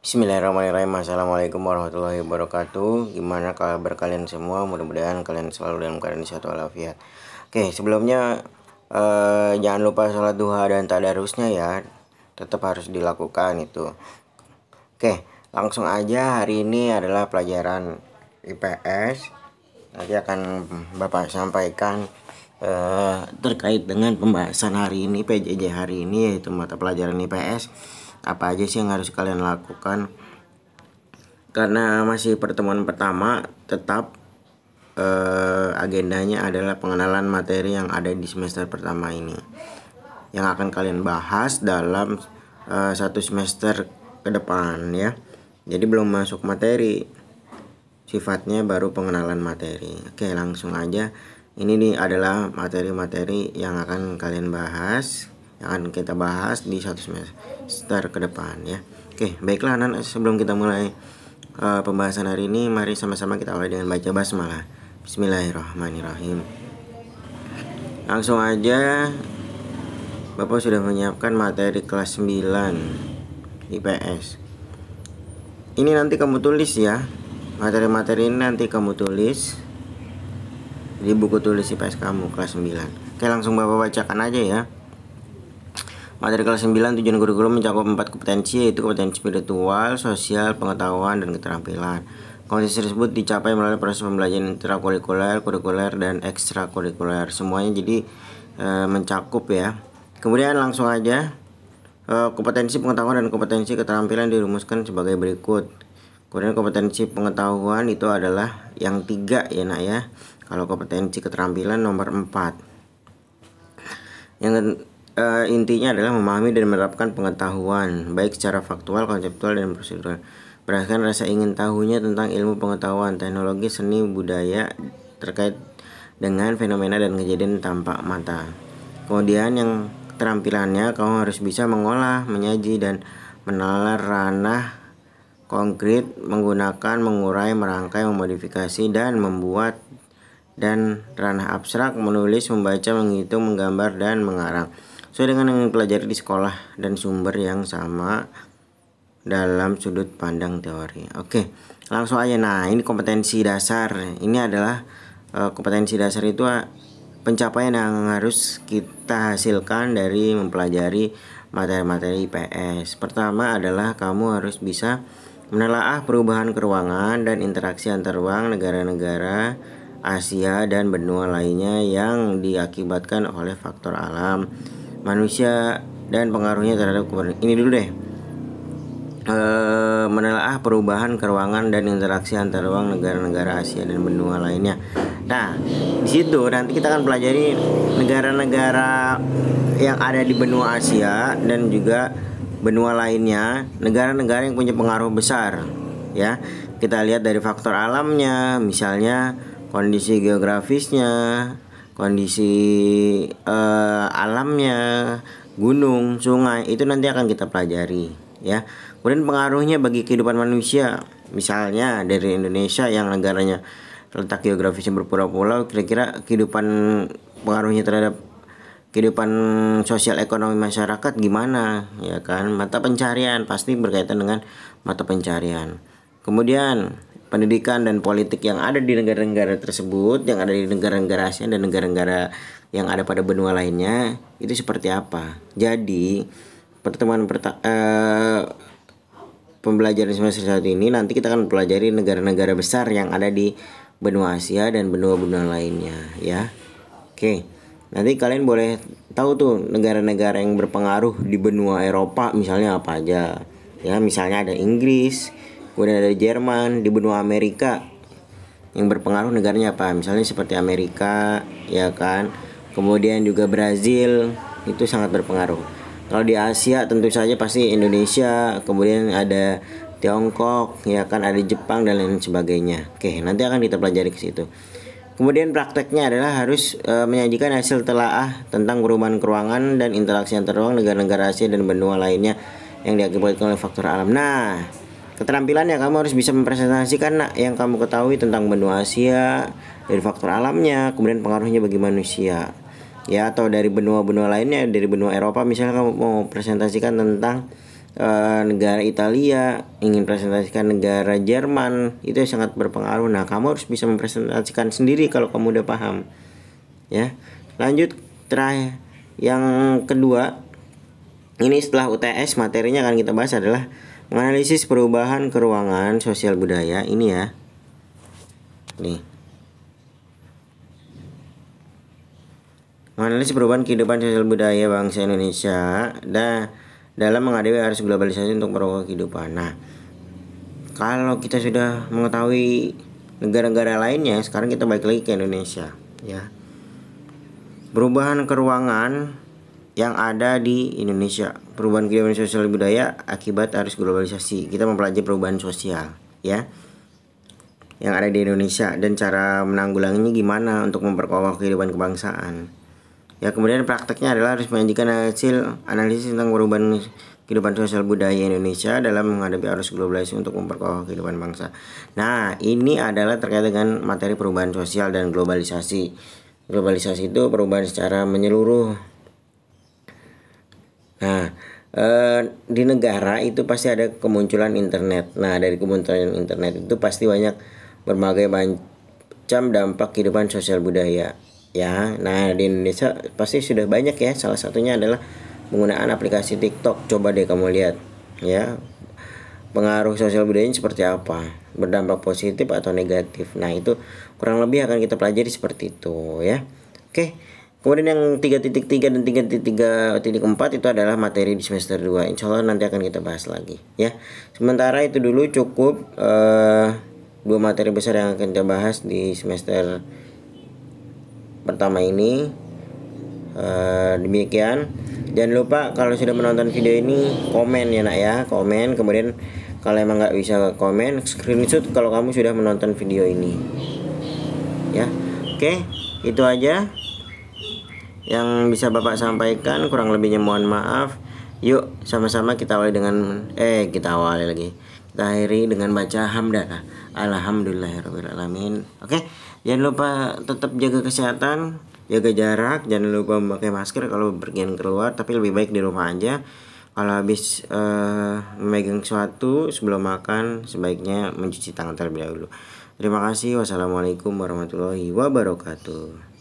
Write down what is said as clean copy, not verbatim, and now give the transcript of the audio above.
Bismillahirrahmanirrahim. Assalamualaikum warahmatullahi wabarakatuh. Gimana kabar kalian semua? Mudah-mudahan kalian selalu dalam keadaan sehat walafiat. Oke, sebelumnya jangan lupa sholat duha dan tadarusnya ya. Tetap harus dilakukan itu. Oke, langsung aja. Hari ini adalah pelajaran IPS. Nanti akan Bapak sampaikan terkait dengan pembahasan hari ini, PJJ hari ini, yaitu mata pelajaran IPS. Apa aja sih yang harus kalian lakukan? Karena masih pertemuan pertama, tetap agendanya adalah pengenalan materi yang ada di semester pertama ini, yang akan kalian bahas dalam satu semester ke depan ya. Jadi belum masuk materi, sifatnya baru pengenalan materi. Oke, langsung aja. Ini nih adalah materi-materi yang akan kalian bahas, yang akan kita bahas di satu semester ke depan ya. Oke, baiklah anak, sebelum kita mulai pembahasan hari ini, mari sama-sama kita awali dengan baca basmalah. Bismillahirrahmanirrahim. Langsung aja, Bapak sudah menyiapkan materi kelas 9 IPS. Ini nanti kamu tulis ya. Materi-materi ini nanti kamu tulis di buku tulis IPS kamu kelas 9. Oke, langsung Bapak bacakan aja ya. Materi kelas 9 tujuan kurikulum mencakup 4 kompetensi, yaitu kompetensi spiritual, sosial, pengetahuan, dan keterampilan. Kompetensi tersebut dicapai melalui proses pembelajaran intrakurikuler, kurikuler, dan ekstrakurikuler. Semuanya jadi mencakup ya. Kemudian langsung aja, kompetensi pengetahuan dan kompetensi keterampilan dirumuskan sebagai berikut. Kemudian kompetensi pengetahuan itu adalah yang 3 ya nak ya. Kalau kompetensi keterampilan nomor 4. Yang intinya adalah memahami dan menerapkan pengetahuan baik secara faktual, konseptual, dan prosedural berdasarkan rasa ingin tahunya tentang ilmu pengetahuan, teknologi, seni, budaya terkait dengan fenomena dan kejadian tampak mata. Kemudian yang keterampilannya, kamu harus bisa mengolah, menyaji, dan menalar ranah konkret menggunakan mengurai, merangkai, memodifikasi, dan membuat, dan ranah abstrak menulis, membaca, menghitung, menggambar, dan mengarang sesuai dengan yang dipelajari di sekolah dan sumber yang sama dalam sudut pandang teori. Oke, langsung aja. Nah, ini kompetensi dasar. Ini adalah kompetensi dasar itu pencapaian yang harus kita hasilkan dari mempelajari materi-materi IPS. Pertama adalah kamu harus bisa menelaah perubahan keruangan dan interaksi antar ruang negara-negara Asia dan benua lainnya yang diakibatkan oleh faktor alam, manusia, dan pengaruhnya terhadap ini dulu deh. Menelaah perubahan keruangan dan interaksi antar ruang negara-negara Asia dan benua lainnya. Nah, di situ nanti kita akan pelajari negara-negara yang ada di benua Asia dan juga benua lainnya, negara-negara yang punya pengaruh besar ya. Kita lihat dari faktor alamnya, misalnya kondisi geografisnya, kondisi alamnya, gunung, sungai, itu nanti akan kita pelajari ya. Kemudian pengaruhnya bagi kehidupan manusia, misalnya dari Indonesia yang negaranya letak geografisnya berpulau-pulau, kira-kira kehidupan pengaruhnya terhadap kehidupan sosial ekonomi masyarakat gimana ya kan. Mata pencarian pasti berkaitan dengan mata pencarian. Kemudian pendidikan dan politik yang ada di negara-negara tersebut, yang ada di negara-negara Asia dan negara-negara yang ada pada benua lainnya, itu seperti apa. Jadi pertemuan pembelajaran semester 1 ini nanti kita akan pelajari negara-negara besar yang ada di benua Asia dan benua-benua lainnya ya. Oke, nanti kalian boleh tahu tuh negara-negara yang berpengaruh di benua Eropa misalnya apa aja ya. Misalnya ada Inggris, kemudian ada Jerman. Di benua Amerika yang berpengaruh negaranya apa, misalnya seperti Amerika ya kan. Kemudian juga Brazil, itu sangat berpengaruh. Kalau di Asia tentu saja pasti Indonesia, kemudian ada Tiongkok ya kan, ada Jepang dan lain sebagainya. Oke, nanti akan kita pelajari ke situ. Kemudian prakteknya adalah harus menyajikan hasil telaah tentang perubahan keruangan dan interaksi antar ruang negara-negara Asia dan benua lainnya yang diakibatkan oleh faktor alam. Nah, keterampilannya kamu harus bisa mempresentasikan yang kamu ketahui tentang benua Asia dari faktor alamnya, kemudian pengaruhnya bagi manusia ya, atau dari benua-benua lainnya, dari benua Eropa misalnya kamu mau presentasikan tentang negara Italia, ingin presentasikan negara Jerman, itu sangat berpengaruh. Nah, kamu harus bisa mempresentasikan sendiri kalau kamu udah paham. Ya. Lanjut terakhir yang kedua, ini setelah UTS materinya akan kita bahas adalah menganalisis perubahan keruangan sosial budaya. Ini ya. Nih. Menganalisis perubahan kehidupan sosial budaya bangsa Indonesia dalam menghadapi arus globalisasi untuk merubah kehidupan. Nah, kalau kita sudah mengetahui negara-negara lainnya, sekarang kita balik lagi ke Indonesia, ya. Perubahan keruangan yang ada di Indonesia, perubahan kehidupan sosial budaya akibat arus globalisasi. Kita mempelajari perubahan sosial, ya, yang ada di Indonesia dan cara menanggulanginya gimana untuk memperkokoh kehidupan kebangsaan. Ya, kemudian prakteknya adalah harus menyajikan hasil analisis tentang perubahan kehidupan sosial budaya Indonesia dalam menghadapi arus globalisasi untuk memperkokoh kehidupan bangsa. Nah, ini adalah terkait dengan materi perubahan sosial dan globalisasi. Globalisasi itu perubahan secara menyeluruh. Nah, di negara itu pasti ada kemunculan internet. Nah, dari kemunculan internet itu pasti banyak berbagai macam dampak kehidupan sosial budaya. Ya, nah di Indonesia pasti sudah banyak ya. Salah satunya adalah penggunaan aplikasi TikTok. Coba deh kamu lihat, ya, pengaruh sosial budayanya seperti apa, berdampak positif atau negatif. Nah, itu kurang lebih akan kita pelajari seperti itu, ya. Oke. Kemudian yang 3.3 dan 3.3.4 itu adalah materi di semester 2. Insya Allah nanti akan kita bahas lagi, ya. Sementara itu dulu cukup 2 materi besar yang akan kita bahas di semester pertama ini. Demikian. Jangan lupa kalau sudah menonton video ini komen ya nak ya, komen. Kemudian kalau emang nggak bisa komen, screenshot kalau kamu sudah menonton video ini, ya. Oke, itu aja yang bisa Bapak sampaikan, kurang lebihnya mohon maaf. Yuk sama-sama kita awali dengan kita akhiri dengan baca hamdalah. Alhamdulillahirobbilalamin. Oke. Jangan lupa tetap jaga kesehatan, jaga jarak, jangan lupa memakai masker kalau pergian keluar, tapi lebih baik di rumah aja. Kalau habis memegang sesuatu sebelum makan, sebaiknya mencuci tangan terlebih dahulu. Terima kasih. Wassalamualaikum warahmatullahi wabarakatuh.